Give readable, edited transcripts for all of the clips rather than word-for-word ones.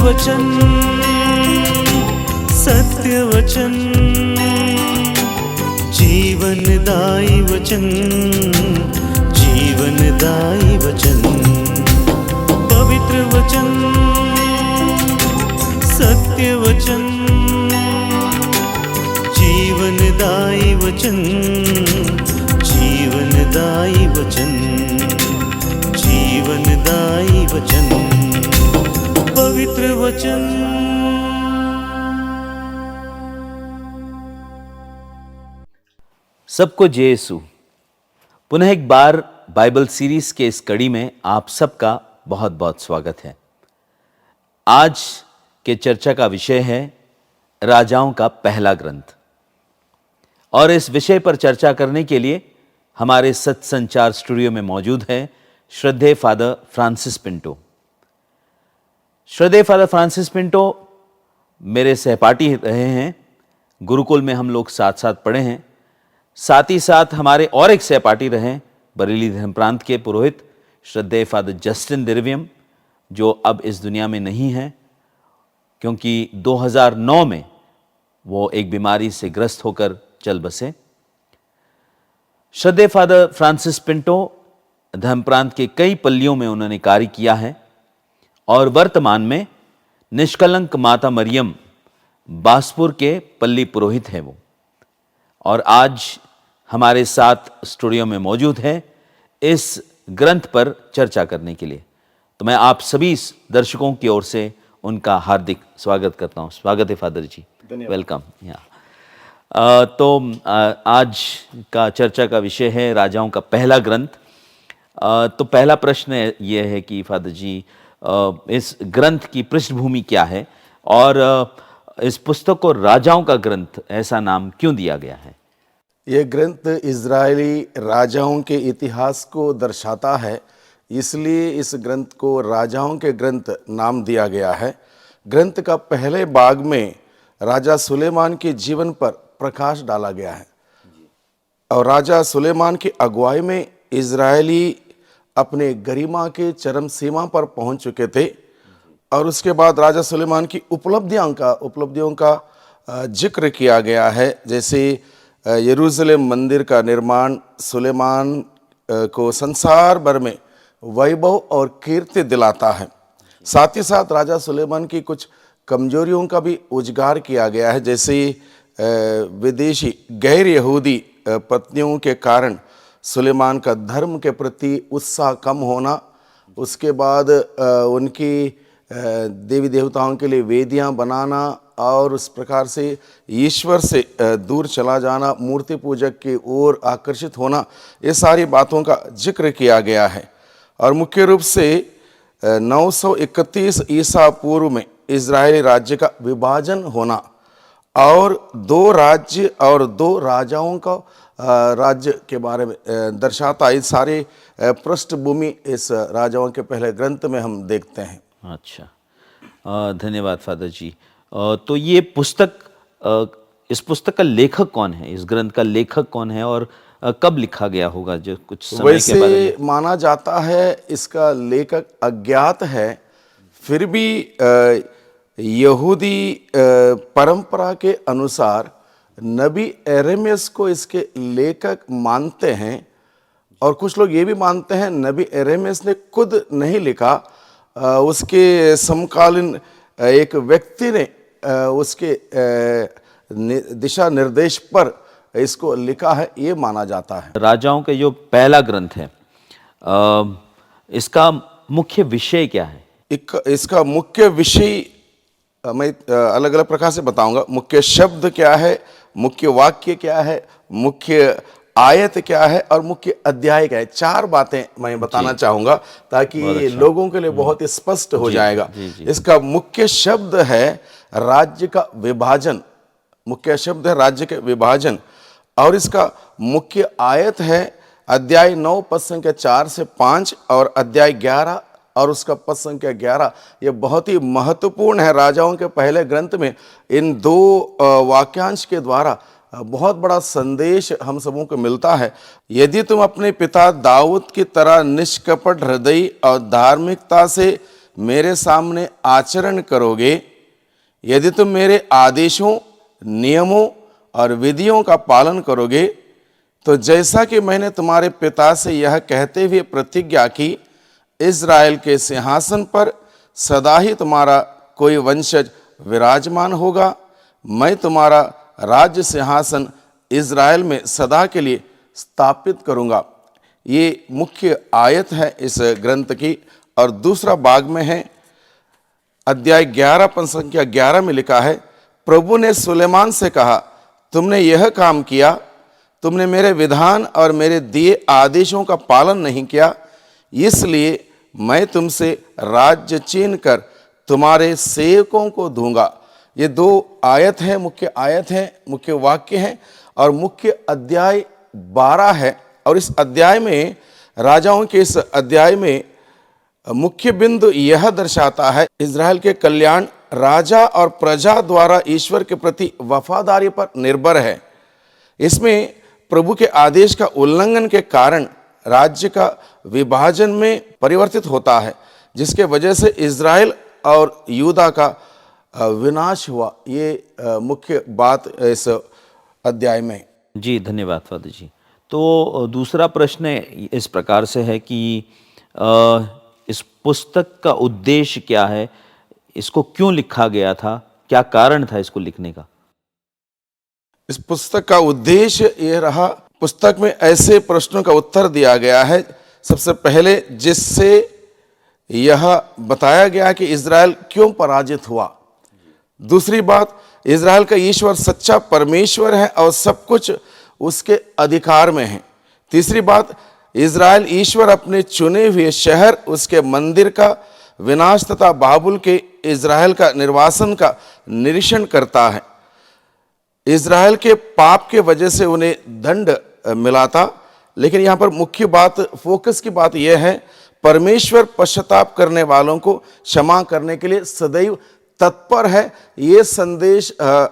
वचन, सत्य वचन, जीवनदायी वचन, जीवनदायी वचन। पवित्र वचन, सत्य वचन, जीवनदायी वचन, जीवनदायी वचन, जीवनदायी वचन, पवित्र वचन। सबको जय यीशु। पुनः एक बार बाइबल सीरीज के इस कड़ी में आप सबका बहुत बहुत स्वागत है। आज के चर्चा का विषय है राजाओं का पहला ग्रंथ, और इस विषय पर चर्चा करने के लिए हमारे सत्संचार स्टूडियो में मौजूद है श्रद्धेय फादर फ्रांसिस पिंटो। श्रद्धेय फादर फ्रांसिस पिंटो मेरे सहपाठी रहे हैं, गुरुकुल में हम लोग साथ साथ पढ़े हैं। साथ ही साथ हमारे और एक सहपाठी रहे बरेली धर्म प्रांत के पुरोहित श्रद्धेय फादर जस्टिन दिरवियम, जो अब इस दुनिया में नहीं है क्योंकि 2009 में वो एक बीमारी से ग्रस्त होकर चल बसे। श्रद्धेय फादर फ्रांसिस पिंटो धर्म प्रांत के कई पल्लियों में उन्होंने कार्य किया है और वर्तमान में निष्कलंक माता मरियम बासपुर के पल्ली पुरोहित हैं वो, और आज हमारे साथ स्टूडियो में मौजूद है इस ग्रंथ पर चर्चा करने के लिए। तो मैं आप सभी दर्शकों की ओर से उनका हार्दिक स्वागत करता हूं। स्वागत है फादर जी, वेलकम। आज का चर्चा का विषय है राजाओं का पहला ग्रंथ। तो पहला प्रश्न ये है कि फादर जी, इस ग्रंथ की पृष्ठभूमि क्या है और इस पुस्तक को राजाओं का ग्रंथ ऐसा नाम क्यों दिया गया है? ये ग्रंथ इजरायली राजाओं के इतिहास को दर्शाता है, इसलिए इस ग्रंथ को राजाओं के ग्रंथ नाम दिया गया है। ग्रंथ का पहले भाग में राजा सुलेमान के जीवन पर प्रकाश डाला गया है और राजा सुलेमान की अगुवाई में इजरायली अपने गरिमा के चरम सीमा पर पहुंच चुके थे। और उसके बाद राजा सुलेमान की उपलब्धियों का जिक्र किया गया है, जैसे यरूशलेम मंदिर का निर्माण सुलेमान को संसार भर में वैभव और कीर्ति दिलाता है। साथ ही साथ राजा सुलेमान की कुछ कमजोरियों का भी उजागर किया गया है, जैसे विदेशी गैर यहूदी पत्नियों के कारण सुलेमान का धर्म के प्रति उत्साह कम होना, उसके बाद उनकी देवी देवताओं के लिए वेदियां बनाना और उस प्रकार से ईश्वर से दूर चला जाना, मूर्ति पूजक की ओर आकर्षित होना, ये सारी बातों का जिक्र किया गया है। और मुख्य रूप से 931 ईसा पूर्व में इजरायली राज्य का विभाजन होना और 2 राज्य और 2 राजाओं का राज्य के बारे में दर्शाता इस सारे पृष्ठभूमि इस राजाओं के पहले ग्रंथ में हम देखते हैं। अच्छा, धन्यवाद फादर जी। तो ये पुस्तक, इस पुस्तक का लेखक कौन है? इस ग्रंथ का लेखक कौन है और कब लिखा गया होगा? जो कुछ समय वैसे के बारे में माना जाता है इसका लेखक अज्ञात है, फिर भी यहूदी परंपरा के अनुसार नबी यिर्मयाह को इसके लेखक मानते हैं और कुछ लोग ये भी मानते हैं नबी यिर्मयाह ने खुद नहीं लिखा, उसके समकालीन एक व्यक्ति ने उसके दिशा निर्देश पर इसको लिखा है, ये माना जाता है। राजाओं के जो पहला ग्रंथ है, इसका मुख्य विषय क्या है? इसका मुख्य विषय मैं अलग अलग प्रकार से बताऊंगा। मुख्य शब्द क्या है, मुख्य वाक्य क्या है, मुख्य आयत क्या है और मुख्य अध्याय क्या है, 4 बातें मैं बताना चाहूंगा ताकि अच्छा लोगों के लिए बहुत स्पष्ट हो जाएगा। इसका मुख्य शब्द है राज्य का विभाजन, मुख्य शब्द है राज्य के विभाजन, और इसका मुख्य आयत है अध्याय 9 पद संख्या 4 से 5 और अध्याय 11 और उसका पद संख्या 11। ये बहुत ही महत्वपूर्ण है। राजाओं के पहले ग्रंथ में इन 2 वाक्यांश के द्वारा बहुत बड़ा संदेश हम सबों को मिलता है। यदि तुम अपने पिता दाऊद की तरह निष्कपट हृदय और धार्मिकता से मेरे सामने आचरण करोगे, यदि तुम मेरे आदेशों, नियमों और विधियों का पालन करोगे, तो जैसा कि मैंने तुम्हारे पिता से यह कहते हुए प्रतिज्ञा की, इज़राइल के सिंहासन पर सदा ही तुम्हारा कोई वंशज विराजमान होगा। मैं तुम्हारा राज्य सिंहासन इज़राइल में सदा के लिए स्थापित करूंगा। ये मुख्य आयत है इस ग्रंथ की। और दूसरा भाग में है, अध्याय 11 पद संख्या 11 में लिखा है, प्रभु ने सुलेमान से कहा, तुमने यह काम किया, तुमने मेरे विधान और मेरे दिए आदेशों का पालन नहीं किया, इसलिए मैं तुमसे राज्य छीन कर तुम्हारे सेवकों को दूंगा। ये दो आयत है, मुख्य आयत है, मुख्य वाक्य है और मुख्य अध्याय 12 है। और इस अध्याय में, राजाओं के इस अध्याय में मुख्य बिंदु यह दर्शाता है, इज़राइल के कल्याण राजा और प्रजा द्वारा ईश्वर के प्रति वफादारी पर निर्भर है। इसमें प्रभु के आदेश का उल्लंघन के कारण राज्य का विभाजन में परिवर्तित होता है, जिसके वजह से इज़राइल और यूदा का विनाश हुआ। ये मुख्य बात इस अध्याय में। जी धन्यवाद फादर जी। तो दूसरा प्रश्न इस प्रकार से है कि इस पुस्तक का उद्देश्य क्या है, इसको क्यों लिखा गया था, क्या कारण था इसको लिखने का? इस पुस्तक का उद्देश्य यह रहा, पुस्तक में ऐसे प्रश्नों का उत्तर दिया गया है, सबसे पहले जिससे यह बताया गया कि इज़राइल क्यों पराजित हुआ। दूसरी बात, इज़राइल का ईश्वर सच्चा परमेश्वर है और सब कुछ उसके अधिकार में है। तीसरी बात, इज़राइल ईश्वर अपने चुने हुए शहर, उसके मंदिर का विनाश तथा बाबुल के इज़राइल का निर्वासन का निरीक्षण करता है। इज़राइल के पाप के वजह से उन्हें दंड मिला था, लेकिन यहाँ पर मुख्य बात, फोकस की बात यह है, परमेश्वर पश्चाताप करने वालों को क्षमा करने के लिए सदैव तत्पर है। ये संदेश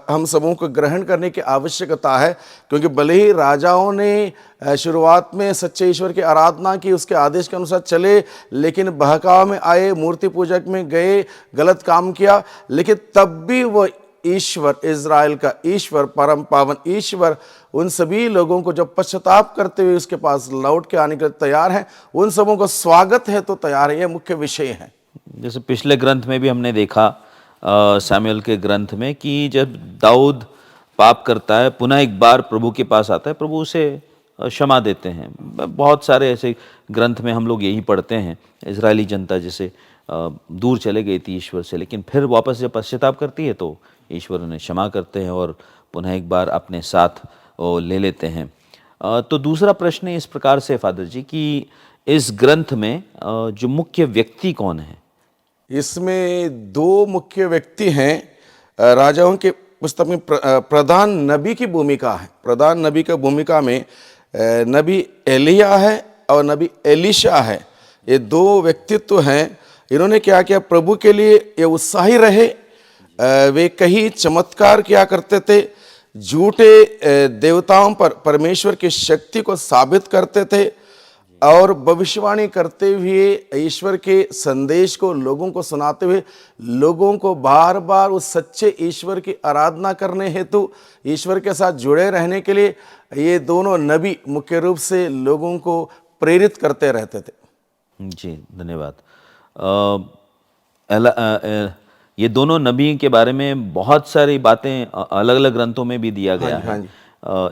हम सबों को ग्रहण करने की आवश्यकता है, क्योंकि भले ही राजाओं ने शुरुआत में सच्चे ईश्वर की आराधना की, उसके आदेश के अनुसार चले, लेकिन बहकाव में आए, मूर्ति पूजक में गए, गलत काम किया, लेकिन तब भी वो ईश्वर, इज़राइल का ईश्वर, परम पावन ईश्वर उन सभी लोगों को जब पश्चाताप करते हुए उसके पास लौट के आने के लिए तैयार है, उन सबों को स्वागत है तो तैयार है। यह मुख्य विषय है। जैसे पिछले ग्रंथ में भी हमने देखा, सामुएल के ग्रंथ में, कि जब दाऊद पाप करता है, पुनः एक बार प्रभु के पास आता है, प्रभु उसे क्षमा देते हैं। बहुत सारे ऐसे ग्रंथ में हम लोग यही पढ़ते हैं। इजरायली जनता जैसे दूर चले गई थी ईश्वर से, लेकिन फिर वापस जब पश्चाताप करती है तो ईश्वर उन्हें क्षमा करते हैं और पुनः एक बार अपने साथ ले लेते हैं। तो दूसरा प्रश्न इस प्रकार से फादर जी कि इस ग्रंथ में जो मुख्य व्यक्ति कौन है? इसमें दो मुख्य व्यक्ति हैं। राजाओं के पुस्तक में प्रधान नबी की भूमिका है। प्रधान नबी की भूमिका में नबी एलिया है और नबी एलीशा है। ये दो व्यक्तित्व हैं। इन्होंने क्या किया, प्रभु के लिए ये उत्साही रहे। वे कई चमत्कार किया करते थे, झूठे देवताओं पर परमेश्वर की शक्ति को साबित करते थे और भविष्यवाणी करते हुए ईश्वर के संदेश को लोगों को सुनाते हुए लोगों को बार बार उस सच्चे ईश्वर की आराधना करने हेतु, ईश्वर के साथ जुड़े रहने के लिए ये दोनों नबी मुख्य रूप से लोगों को प्रेरित करते रहते थे। जी धन्यवाद। ये दोनों नबी के बारे में बहुत सारी बातें अलग अलग ग्रंथों में भी दिया गया है।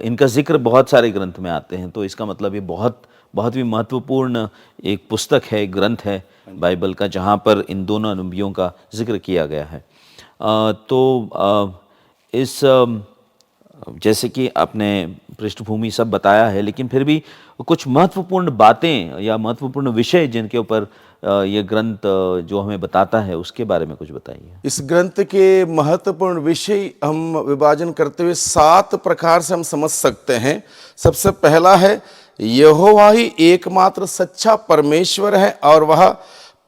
इनका जिक्र बहुत सारे ग्रंथ में आते हैं, तो इसका मतलब ये बहुत ही महत्वपूर्ण एक पुस्तक है, एक ग्रंथ है बाइबल का, जहाँ पर इन दोनों नबियों का जिक्र किया गया है। इस जैसे कि आपने पृष्ठभूमि सब बताया है, लेकिन फिर भी कुछ महत्वपूर्ण बातें या महत्वपूर्ण विषय जिनके ऊपर ये ग्रंथ जो हमें बताता है, उसके बारे में कुछ बताइए। इस ग्रंथ के महत्वपूर्ण विषय हम विभाजन करते हुए 7 प्रकार से हम समझ सकते हैं। सबसे पहला है, यहोवा ही एकमात्र सच्चा परमेश्वर है और वह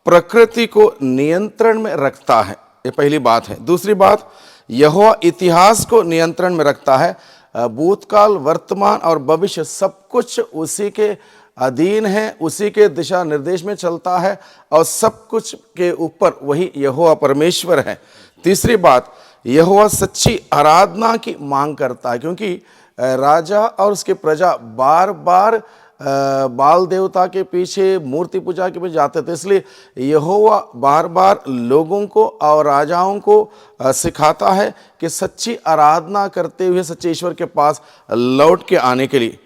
प्रकृति को नियंत्रण में रखता है। ये पहली बात है। दूसरी बात, यहोवा इतिहास को नियंत्रण में रखता है। भूतकाल, वर्तमान और भविष्य सब कुछ उसी के अधीन है, उसी के दिशा निर्देश में चलता है और सब कुछ के ऊपर वही यहोवा परमेश्वर है। तीसरी बात, यहोवा सच्ची आराधना की मांग करता है, क्योंकि राजा और उसके प्रजा बार बार बाल देवता के पीछे, मूर्ति पूजा के पीछे जाते थे। इसलिए यहोवा बार बार लोगों को और राजाओं को सिखाता है कि सच्ची आराधना करते हुए सच्चे ईश्वर के पास लौट के आने के लिए।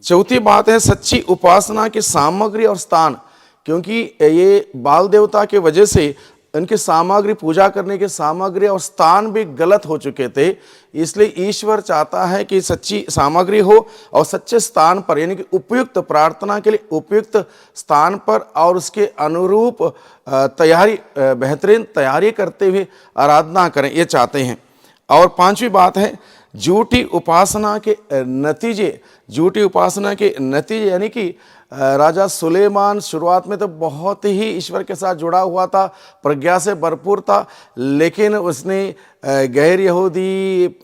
चौथी बात है सच्ची उपासना की सामग्री और स्थान, क्योंकि ये बाल देवता के वजह से उनकी सामग्री, पूजा करने की सामग्री और स्थान भी गलत हो चुके थे। इसलिए ईश्वर चाहता है कि सच्ची सामग्री हो और सच्चे स्थान पर, यानी कि उपयुक्त प्रार्थना के लिए उपयुक्त स्थान पर और उसके अनुरूप तैयारी, बेहतरीन तैयारी करते हुए आराधना करें, ये चाहते हैं। और पांचवी बात है झूठी उपासना के नतीजे। झूठी उपासना के नतीजे यानी कि राजा सुलेमान शुरुआत में तो बहुत ही ईश्वर के साथ जुड़ा हुआ था, प्रज्ञा से भरपूर था, लेकिन उसने गैर यहूदी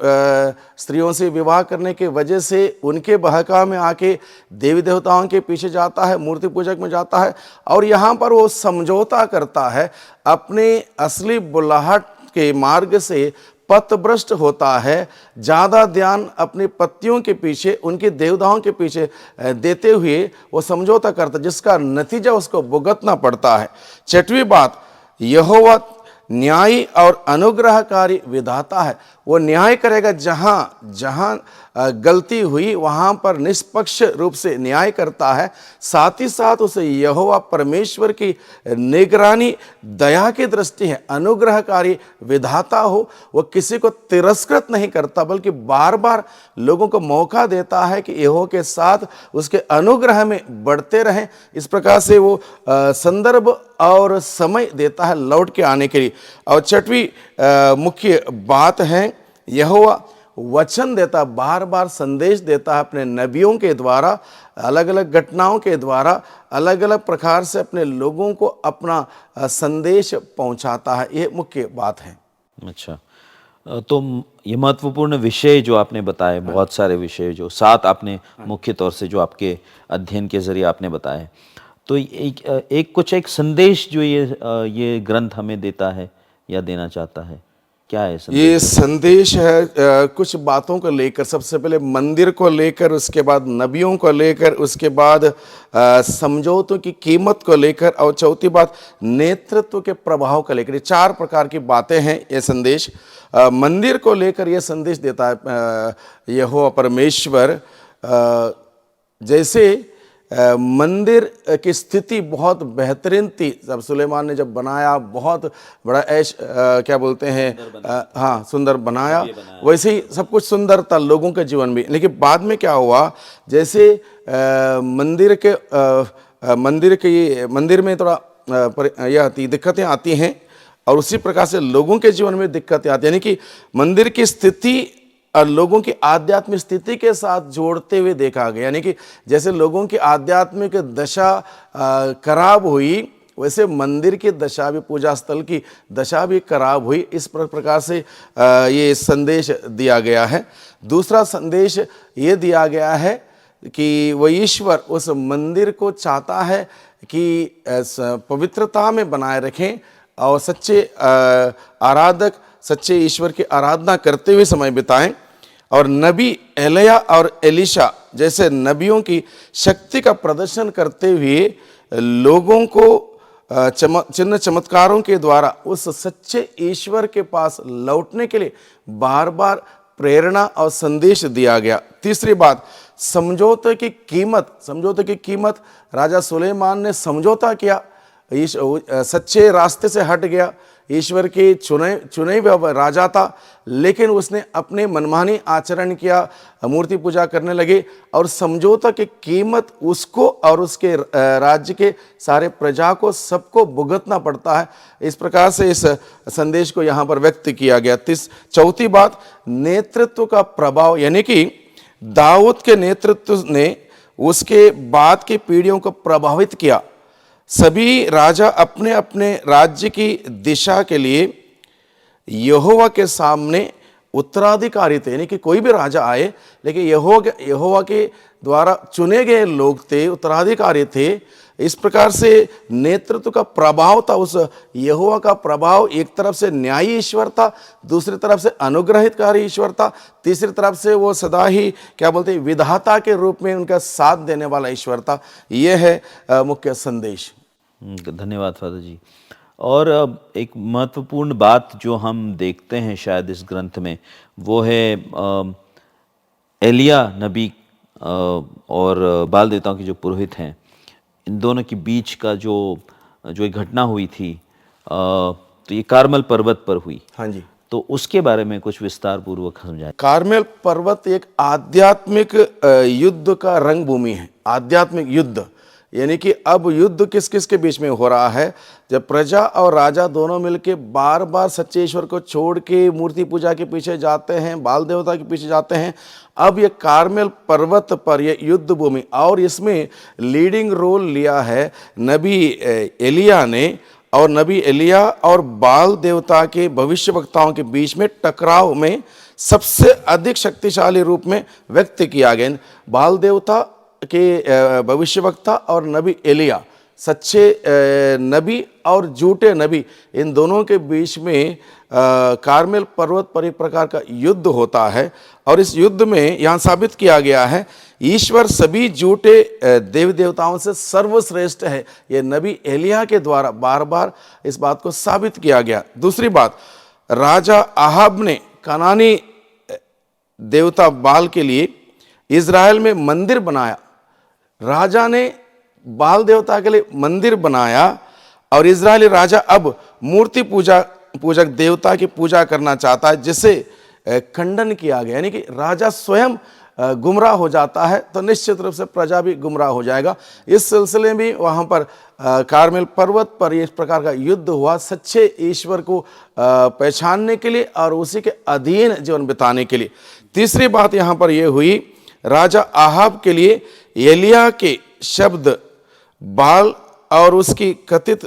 स्त्रियों से विवाह करने के वजह से उनके बहकावे में आके देवी देवताओं के पीछे जाता है, मूर्ति पूजक में जाता है और यहाँ पर वो समझौता करता है, अपने असली बुलाहट के मार्ग से पथभ्रष्ट होता है, ज़्यादा ध्यान अपनी पत्तियों के पीछे, उनके देवताओं के पीछे देते हुए वो समझौता करता, जिसका नतीजा उसको भुगतना पड़ता है। छठवीं बात, यहोवा न्यायी और अनुग्रहकारी विधाता है। वो न्याय करेगा, जहाँ जहाँ गलती हुई वहाँ पर निष्पक्ष रूप से न्याय करता है। साथ ही साथ उसे यहोवा परमेश्वर की निगरानी दया की दृष्टि है। अनुग्रहकारी विधाता हो, वो किसी को तिरस्कृत नहीं करता, बल्कि बार बार लोगों को मौका देता है कि यहोवा के साथ उसके अनुग्रह में बढ़ते रहें। इस प्रकार से वो संदर्भ और समय देता है लौट के आने के लिए। और छठवीं मुख्य बात है, यहोवा वचन देता, बार बार संदेश देता है अपने नबियों के द्वारा, अलग अलग घटनाओं के द्वारा, अलग अलग प्रकार से अपने लोगों को अपना संदेश पहुंचाता है। ये मुख्य बात है। अच्छा, तो ये महत्वपूर्ण विषय जो आपने बताए, बहुत सारे विषय जो 7 आपने मुख्य तौर से जो आपके अध्ययन के जरिए आपने बताए, तो एक संदेश जो ये ग्रंथ हमें देता है या देना चाहता है, क्या है संदेश? ये संदेश है कुछ बातों को लेकर, सबसे पहले मंदिर को लेकर, उसके बाद नबियों को लेकर, उसके बाद समझौतों की कीमत को लेकर, और चौथी बात नेतृत्व के प्रभाव को लेकर। ये 4 प्रकार की बातें हैं ये संदेश। मंदिर को लेकर ये संदेश देता है यहोवा परमेश्वर, जैसे मंदिर की स्थिति बहुत बेहतरीन थी जब सुलेमान ने जब बनाया, बहुत बड़ा क्या बोलते हैं, हाँ सुंदर बनाया, वैसे ही सब कुछ सुंदर था लोगों के जीवन में। लेकिन बाद में क्या हुआ, जैसे मंदिर में थोड़ा यह आती दिक्कतें आती हैं और उसी प्रकार से लोगों के जीवन में दिक्कतें आती, यानी कि मंदिर की स्थिति और लोगों की आध्यात्मिक स्थिति के साथ जोड़ते हुए देखा गया। यानी कि जैसे लोगों की आध्यात्मिक दशा खराब हुई, वैसे मंदिर की दशा भी, पूजा स्थल की दशा भी खराब हुई। इस प्रकार से ये संदेश दिया गया है। दूसरा संदेश ये दिया गया है कि वह ईश्वर उस मंदिर को चाहता है कि पवित्रता में बनाए रखें और सच्चे आराधक सच्चे ईश्वर की आराधना करते हुए समय बिताएं। और नबी एलिया और एलीशा जैसे नबियों की शक्ति का प्रदर्शन करते हुए लोगों को चिन्ह चमत्कारों के द्वारा उस सच्चे ईश्वर के पास लौटने के लिए बार बार प्रेरणा और संदेश दिया गया। तीसरी बात, समझौते की कीमत। समझौते की कीमत, राजा सुलेमान ने समझौता किया, सच्चे रास्ते से हट गया, ईश्वर के चुने हुए राजा था, लेकिन उसने अपने मनमानी आचरण किया, मूर्ति पूजा करने लगे और समझौता की कीमत उसको और उसके राज्य के सारे प्रजा को सबको भुगतना पड़ता है। इस प्रकार से इस संदेश को यहाँ पर व्यक्त किया गया। चौथी बात, नेतृत्व का प्रभाव, यानी कि दाऊद के नेतृत्व ने उसके बाद की पीढ़ियों को प्रभावित किया। सभी राजा अपने अपने राज्य की दिशा के लिए यहोवा के सामने उत्तराधिकारी थे, यानी कि कोई भी राजा आए लेकिन यहोवा के द्वारा चुने गए लोग थे, उत्तराधिकारी थे। इस प्रकार से नेतृत्व का प्रभाव था, उस यहोवा का प्रभाव एक तरफ से न्यायी ईश्वर था, दूसरी तरफ से अनुग्रहितकारी ईश्वर था, तीसरी तरफ से वो सदा ही क्या बोलते हैं विधाता के रूप में उनका साथ देने वाला ईश्वर था। यह है मुख्य संदेश। धन्यवाद फादर जी। और एक महत्वपूर्ण बात जो हम देखते हैं शायद इस ग्रंथ में, वो है एलिया नबी और बाल देवताओं के जो पुरोहित हैं, इन दोनों के बीच का जो एक घटना हुई थी, तो ये कारमल पर्वत पर हुई। हाँ जी, तो उसके बारे में कुछ विस्तार पूर्वक समझाएं। कारमेल पर्वत एक आध्यात्मिक युद्ध का रंग भूमि है। आध्यात्मिक युद्ध यानी कि अब युद्ध किस किस के बीच में हो रहा है, जब प्रजा और राजा दोनों मिलके बार बार सच्चे ईश्वर को छोड़ के मूर्ति पूजा के पीछे जाते हैं, बाल देवता के पीछे जाते हैं। अब ये कारमेल पर्वत पर ये युद्ध भूमि, और इसमें लीडिंग रोल लिया है नबी एलिया ने, और नबी एलिया और बाल देवता के भविष्यवक्ताओं के बीच में टकराव में सबसे अधिक शक्तिशाली रूप में व्यक्त किया गया। बाल देवता के भविष्यवक्ता और नबी एलिया, सच्चे नबी और झूठे नबी, इन दोनों के बीच में कारमेल पर्वत पर एक प्रकार का युद्ध होता है। और इस युद्ध में यहाँ साबित किया गया है ईश्वर सभी झूठे देवी देवताओं से सर्वश्रेष्ठ है। ये नबी एलिया के द्वारा बार बार इस बात को साबित किया गया। दूसरी बात, राजा आहाब ने कनानी देवता बाल के लिए इज़राइल में मंदिर बनाया। राजा ने बाल देवता के लिए मंदिर बनाया और इज़राइली राजा अब मूर्ति पूजक देवता की पूजा करना चाहता है, जिसे खंडन किया गया। यानी कि राजा स्वयं गुमराह हो जाता है तो निश्चित रूप से प्रजा भी गुमराह हो जाएगा। इस सिलसिले में वहाँ पर कारमेल पर्वत पर इस प्रकार का युद्ध हुआ, सच्चे ईश्वर को पहचानने के लिए और उसी के अधीन जीवन बिताने के लिए। तीसरी बात यहाँ पर यह हुई, राजा आहाब के लिए एलिया के शब्द बाल और उसकी कथित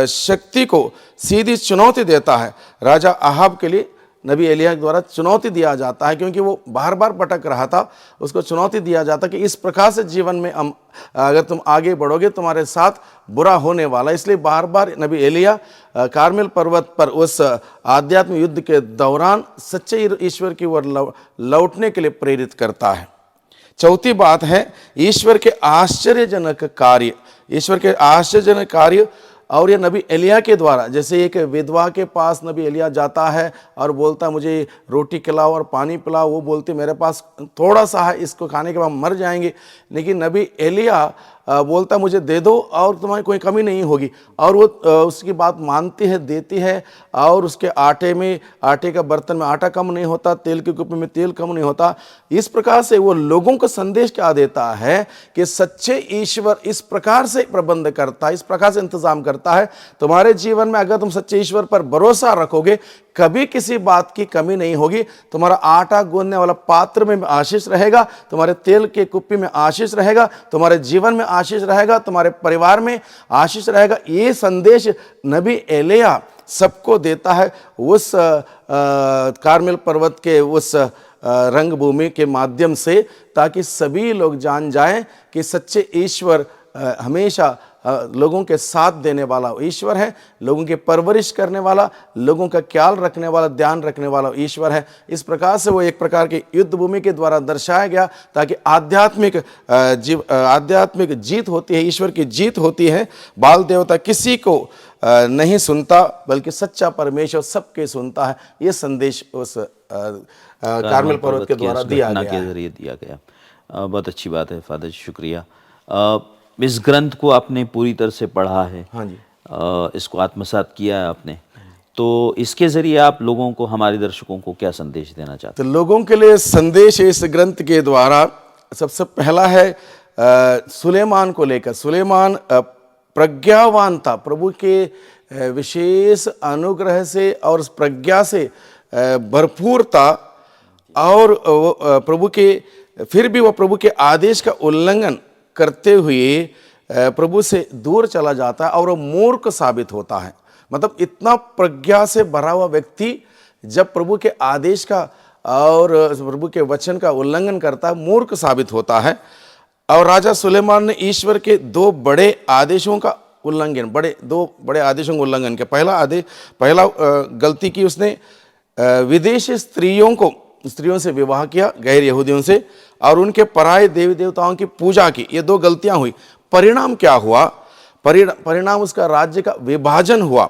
शक्ति को सीधी चुनौती देता है। राजा आहाब के लिए नबी एलिया के द्वारा चुनौती दिया जाता है, क्योंकि वो बार बार भटक रहा था। उसको चुनौती दिया जाता कि इस प्रकार से जीवन में अगर तुम आगे बढ़ोगे तुम्हारे साथ बुरा होने वाला। इसलिए बार बार नबी एलिया कारमेल पर्वत पर उस आध्यात्मिक युद्ध के दौरान सच्चे ईश्वर की ओर लौटने के लिए प्रेरित करता है। चौथी बात है ईश्वर के आश्चर्यजनक कार्य। ईश्वर के आश्चर्यजनक कार्य, और ये नबी एलिया के द्वारा, जैसे एक विधवा के पास नबी एलिया जाता है और बोलता मुझे रोटी खिलाओ और पानी पिलाओ, वो बोलती मेरे पास थोड़ा सा है, इसको खाने के बाद मर जाएंगे। लेकिन नबी एलिया बोलता मुझे दे दो और तुम्हारी कोई कमी नहीं होगी, और वो उसकी बात मानती है, देती है। और उसके आटे का बर्तन में आटा कम नहीं होता, तेल के कुप्पी में तेल कम नहीं होता। इस प्रकार से वो लोगों को संदेश क्या देता है कि सच्चे ईश्वर इस प्रकार से प्रबंध करता है, इस प्रकार से इंतजाम करता है। तुम्हारे जीवन में अगर तुम सच्चे ईश्वर पर भरोसा रखोगे, कभी किसी बात की कमी नहीं होगी। तुम्हारा आटा गूंदने वाला पात्र में आशीष रहेगा, तुम्हारे तेल के कुप्पी में आशीष रहेगा, तुम्हारे जीवन में आशीष रहेगा, तुम्हारे परिवार में आशीष रहेगा। ये संदेश नबी एलिया सबको देता है उस कारमेल पर्वत के उस रंगभूमि के माध्यम से, ताकि सभी लोग जान जाएं कि सच्चे ईश्वर हमेशा लोगों के साथ देने वाला ईश्वर है, लोगों की परवरिश करने वाला, लोगों का ख्याल रखने वाला, ध्यान रखने वाला ईश्वर है। इस प्रकार से वो एक प्रकार की युद्ध भूमि के द्वारा दर्शाया गया, ताकि आध्यात्मिक जीत होती है, ईश्वर की जीत होती है। बाल देवता किसी को नहीं सुनता, बल्कि सच्चा परमेश्वर सबके सुनता है। ये संदेश उस कारमेल पर्वत के द्वारा दिया गया, के जरिए दिया गया। बहुत अच्छी बात है फादर जी, शुक्रिया। इस ग्रंथ को आपने पूरी तरह से पढ़ा है। हाँ जी, इसको आत्मसात किया है आपने, तो इसके जरिए आप लोगों को, हमारे दर्शकों को क्या संदेश देना चाहते हैं? तो लोगों के लिए संदेश इस ग्रंथ के द्वारा सबसे पहला है सुलेमान को लेकर। सुलेमान प्रज्ञावान था, प्रभु के विशेष अनुग्रह से और प्रज्ञा से भरपूर था, और प्रभु के फिर भी वो प्रभु के आदेश का उल्लंघन करते हुए प्रभु से दूर चला जाता है और वो मूर्ख साबित होता है। मतलब इतना प्रज्ञा से भरा हुआ व्यक्ति जब प्रभु के आदेश का और प्रभु के वचन का उल्लंघन करता है, मूर्ख साबित होता है। और राजा सुलेमान ने ईश्वर के दो बड़े आदेशों का उल्लंघन, दो बड़े आदेशों का उल्लंघन किया। पहला गलती की उसने, विदेशी स्त्रियों से विवाह किया, गैर यहूदियों से, और उनके पराये देवी देवताओं की पूजा की। ये दो गलतियां हुई। परिणाम क्या हुआ? परिणाम उसका राज्य का विभाजन हुआ।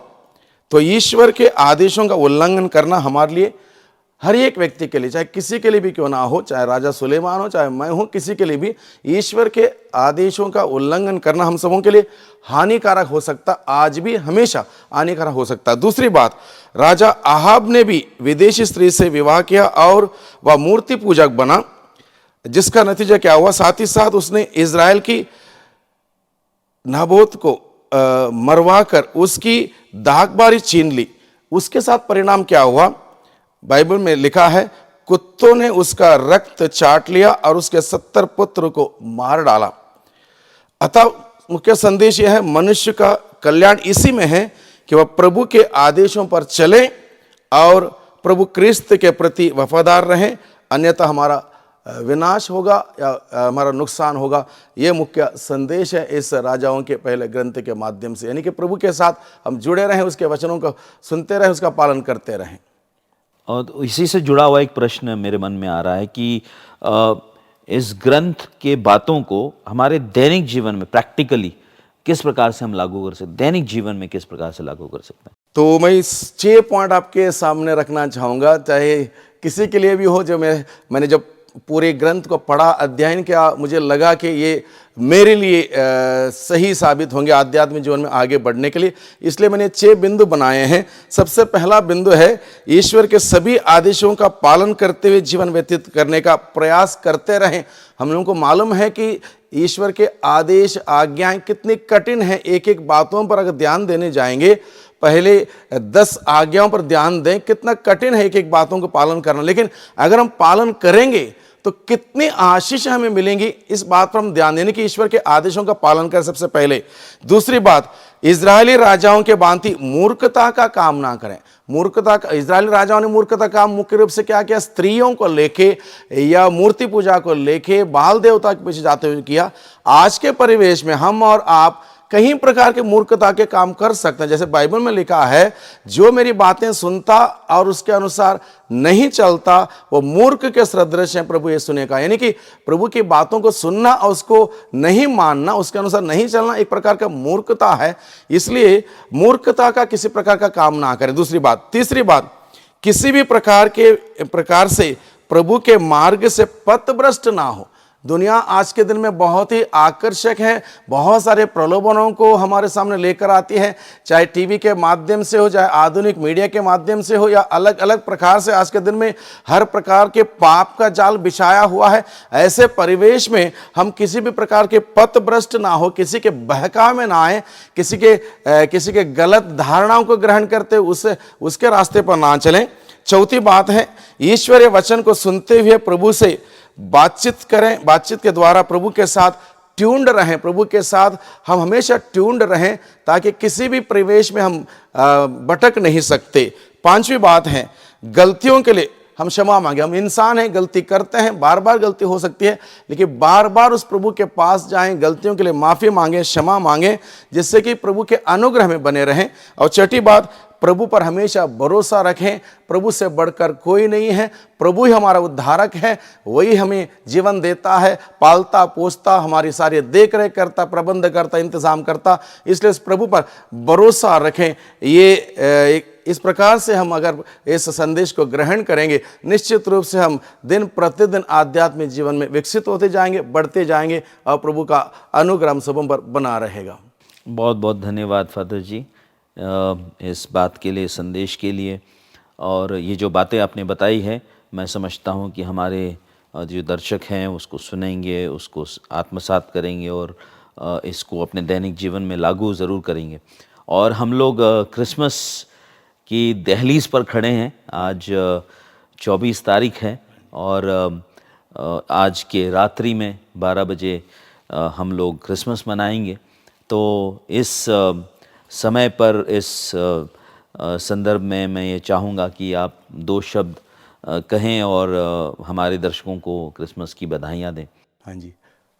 तो ईश्वर के आदेशों का उल्लंघन करना हमारे लिए, हर एक व्यक्ति के लिए, चाहे किसी के लिए भी क्यों ना हो, चाहे राजा सुलेमान हो, चाहे मैं हूं, किसी के लिए भी ईश्वर के आदेशों का उल्लंघन करना हम सबों के लिए हानिकारक हो सकता, आज भी हमेशा हानिकारक हो सकता। दूसरी बात, राजा आहाब ने भी विदेशी स्त्री से विवाह किया और वह मूर्ति पूजक बना, जिसका नतीजा क्या हुआ? साथ ही साथ उसने इज़राइल की नाबोत को मरवा कर उसकी दागबारी छीन ली। उसके साथ परिणाम क्या हुआ? बाइबल में लिखा है, कुत्तों ने उसका रक्त चाट लिया और उसके 70 पुत्र को मार डाला। अतः मुख्य संदेश यह है, मनुष्य का कल्याण इसी में है कि वह प्रभु के आदेशों पर चले और प्रभु क्रिस्त के प्रति वफादार रहें, अन्यथा हमारा विनाश होगा या हमारा नुकसान होगा। ये मुख्य संदेश है इस राजाओं के पहले ग्रंथ के माध्यम से, यानी कि प्रभु के साथ हम जुड़े रहें, उसके वचनों को सुनते रहें, उसका पालन करते रहें। और इसी से जुड़ा हुआ एक प्रश्न मेरे मन में आ रहा है कि इस ग्रंथ के बातों को हमारे दैनिक जीवन में प्रैक्टिकली किस प्रकार से हम लागू कर सकते हैं, दैनिक जीवन में किस प्रकार से लागू कर सकते हैं? तो मैं 6 पॉइंट आपके सामने रखना चाहूँगा, चाहे किसी के लिए भी हो। जो मैंने जब पूरे ग्रंथ को पढ़ा, अध्ययन किया, मुझे लगा कि ये मेरे लिए सही साबित होंगे आध्यात्मिक जीवन में आगे बढ़ने के लिए, इसलिए मैंने 6 बिंदु बनाए हैं। सबसे पहला बिंदु है, ईश्वर के सभी आदेशों का पालन करते हुए जीवन व्यतीत करने का प्रयास करते रहें। हम लोगों को मालूम है कि ईश्वर के आदेश आज्ञाएं कितनी कठिन हैं। एक एक बातों पर अगर ध्यान देने जाएंगे, पहले 10 आज्ञाओं पर ध्यान दें, कितना कठिन है एक एक बातों को पालन करना, लेकिन अगर हम पालन करेंगे तो कितनी आशीष हमें मिलेंगी, इस बात पर हम ध्यान देने कि ईश्वर के आदेशों का पालन करें सबसे पहले। दूसरी बात, इजरायली राजाओं के भांति मूर्खता का काम ना करें। इजरायली राजाओं ने मूर्खता काम मुख्य रूप से क्या किया? स्त्रियों को लेके या मूर्ति पूजा को लेके बाल देवता के पीछे जाते हुए किया। आज के परिवेश में हम और आप कई प्रकार के मूर्खता के काम कर सकते हैं। जैसे बाइबल में लिखा है, जो मेरी बातें सुनता और उसके अनुसार नहीं चलता वो मूर्ख के सदृश है, प्रभु यीशु ने कहा। यानी कि प्रभु की बातों को सुनना और उसको नहीं मानना, उसके अनुसार नहीं चलना एक प्रकार का मूर्खता है। इसलिए मूर्खता का किसी प्रकार का काम ना करें। तीसरी बात, किसी भी प्रकार से प्रभु के मार्ग से पथभ्रष्ट ना हो। दुनिया आज के दिन में बहुत ही आकर्षक है, बहुत सारे प्रलोभनों को हमारे सामने लेकर आती है, चाहे टीवी के माध्यम से हो, चाहे आधुनिक मीडिया के माध्यम से हो, या अलग अलग प्रकार से आज के दिन में हर प्रकार के पाप का जाल बिछाया हुआ है। ऐसे परिवेश में हम किसी भी प्रकार के पथभ्रष्ट ना हो, किसी के बहकावे में ना आए, किसी के गलत धारणाओं को ग्रहण करते उसके रास्ते पर ना चलें। चौथी बात है, ईश्वरीय वचन को सुनते हुए प्रभु से बातचीत करें। बातचीत के द्वारा प्रभु के साथ ट्यून्ड रहें, प्रभु के साथ हम हमेशा ट्यून्ड रहें, ताकि किसी भी परिवेश में हम भटक नहीं सकते। पांचवी बात है, गलतियों के लिए हम क्षमा मांगे। हम इंसान हैं, गलती करते हैं, बार बार गलती हो सकती है, लेकिन बार बार उस प्रभु के पास जाएं, गलतियों के लिए माफ़ी मांगें, क्षमा मांगें, जिससे कि प्रभु के अनुग्रह में बने रहें। और छठी बात, प्रभु पर हमेशा भरोसा रखें। प्रभु से बढ़कर कोई नहीं है, प्रभु ही हमारा उद्धारक है, वही हमें जीवन देता है, पालता पोसता, हमारी सारी देख रेख करता, प्रबंध करता, इंतजाम करता। इसलिए इस प्रभु पर भरोसा रखें। इस प्रकार से हम अगर इस संदेश को ग्रहण करेंगे, निश्चित रूप से हम दिन प्रतिदिन आध्यात्मिक जीवन में विकसित होते जाएंगे, बढ़ते जाएंगे, और प्रभु का अनुग्रह हम सबों पर बना रहेगा। बहुत बहुत धन्यवाद फादर जी इस बात के लिए, संदेश के लिए। और ये जो बातें आपने बताई है, मैं समझता हूँ कि हमारे जो दर्शक हैं उसको सुनेंगे, उसको आत्मसात करेंगे और इसको अपने दैनिक जीवन में लागू ज़रूर करेंगे। और हम लोग क्रिसमस की दहलीज पर खड़े हैं। आज 24 तारीख है और आज के रात्रि में 12 बजे हम लोग क्रिसमस मनाएंगे। तो इस समय पर, इस संदर्भ में मैं ये चाहूँगा कि आप 2 शब्द कहें और हमारे दर्शकों को क्रिसमस की बधाइयाँ दें। हाँ जी,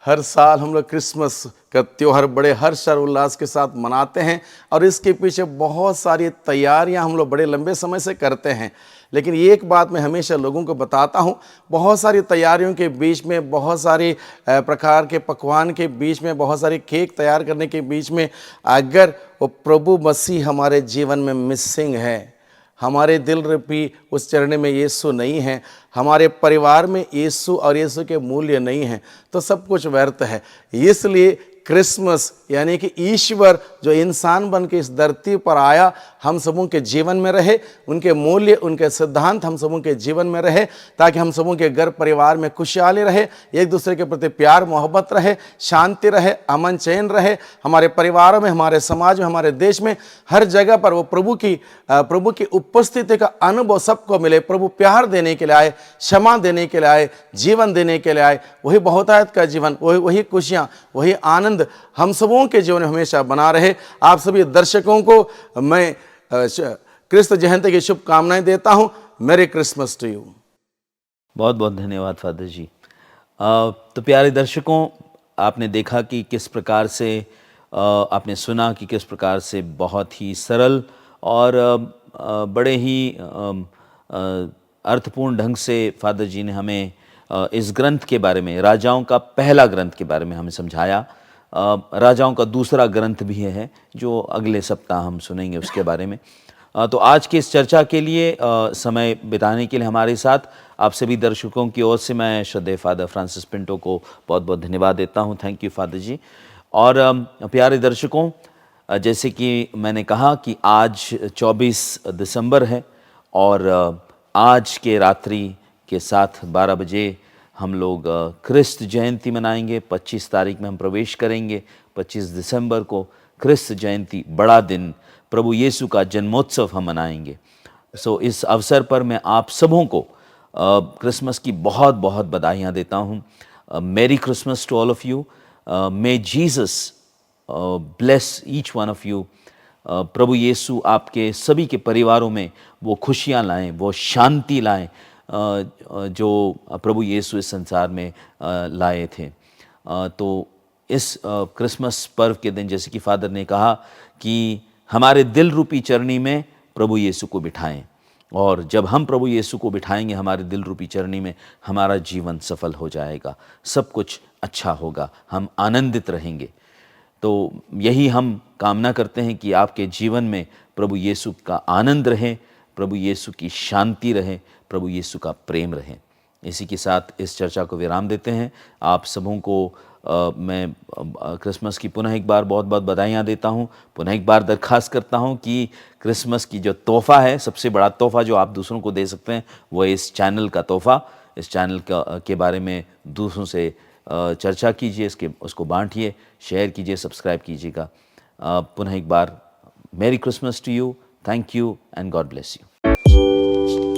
हर साल हम लोग क्रिसमस का त्योहार बड़े हर्ष और उल्लास के साथ मनाते हैं और इसके पीछे बहुत सारी तैयारियां हम लोग बड़े लंबे समय से करते हैं। लेकिन एक बात मैं हमेशा लोगों को बताता हूं, बहुत सारी तैयारियों के बीच में, बहुत सारी प्रकार के पकवान के बीच में, बहुत सारी केक तैयार करने के बीच में, अगर वो प्रभु मसीह हमारे जीवन में मिसिंग है, हमारे दिल रूपी उस चरण में यीशु नहीं है, हमारे परिवार में यीशु और यीशु के मूल्य नहीं हैं, तो सब कुछ व्यर्थ है। इसलिए क्रिसमस यानी कि ईश्वर जो इंसान बन के इस धरती पर आया, हम सबों के जीवन में रहे, उनके मूल्य, उनके सिद्धांत हम सबों के जीवन में रहे, ताकि हम सबों के घर परिवार में खुशहाली रहे, एक दूसरे के प्रति प्यार मोहब्बत रहे, शांति रहे, अमन चैन रहे, हमारे परिवारों में, हमारे समाज में, हमारे देश में, हर जगह पर वो प्रभु की उपस्थिति का अनुभव सबको मिले। प्रभु प्यार देने के लिए आए, क्षमा देने के लिए आए, जीवन देने के लिए आए। वही बहुतायत का जीवन, वही खुशियाँ, वही आनंद हम सबों के जीवन में हमेशा बना रहे। आप सभी दर्शकों को मैं क्रिस्त जयंती की शुभकामनाएं देता हूं। मेरी क्रिसमस टू यू। बहुत बहुत धन्यवाद फादर जी। तो प्यारे दर्शकों, आपने देखा कि किस प्रकार से आपने सुना कि किस प्रकार से बहुत ही सरल और बड़े ही अर्थपूर्ण ढंग से फादर जी ने हमें इस ग्रंथ के बारे में, राजाओं का पहला ग्रंथ के बारे में हमें समझाया। राजाओं का दूसरा ग्रंथ भी है जो अगले सप्ताह हम सुनेंगे उसके बारे में। तो आज की इस चर्चा के लिए समय बिताने के लिए हमारे साथ आप सभी दर्शकों की ओर से मैं श्रद्धेय फादर फ्रांसिस पिंटो को बहुत बहुत धन्यवाद देता हूं। थैंक यू फादर जी। और प्यारे दर्शकों, जैसे कि मैंने कहा कि आज 24 दिसंबर है और आज के रात्रि के साथ 12 बजे हम लोग क्रिस्त जयंती मनाएंगे। 25 तारीख में हम प्रवेश करेंगे। 25 दिसंबर को क्रिस्त जयंती, बड़ा दिन, प्रभु यीशु का जन्मोत्सव हम मनाएंगे। इस अवसर पर मैं आप सबों को क्रिसमस की बहुत बहुत बधाइयाँ देता हूँ। Merry Christmas to all of you. May Jesus bless each one of you. प्रभु यीशु आपके सभी के परिवारों में वो खुशियाँ लाएं, वो शांति लाएं जो प्रभु यीशु इस संसार में लाए थे। तो इस क्रिसमस पर्व के दिन, जैसे कि फादर ने कहा कि हमारे दिल रूपी चरनी में प्रभु यीशु को बिठाएं, और जब हम प्रभु यीशु को बिठाएंगे हमारे दिल रूपी चरनी में, हमारा जीवन सफल हो जाएगा, सब कुछ अच्छा होगा, हम आनंदित रहेंगे। तो यही हम कामना करते हैं कि आपके जीवन में प्रभु यीशु का आनंद रहे, प्रभु यीशु की शांति रहे, प्रभु यीशु का प्रेम रहे। इसी के साथ इस चर्चा को विराम देते हैं। आप सबों को मैं क्रिसमस की पुनः एक बार बहुत बहुत बधाइयाँ देता हूँ। पुनः एक बार दरख्वास्त करता हूँ कि क्रिसमस की जो तोहफ़ा है, सबसे बड़ा तोहफ़ा जो आप दूसरों को दे सकते हैं वो है इस चैनल का तोहफ़ा। इस चैनल के बारे में दूसरों से चर्चा कीजिए, उसको बांटिए, शेयर कीजिए, सब्सक्राइब कीजिएगा। पुनः एक बार merry Christmas to you. Thank you and God bless you.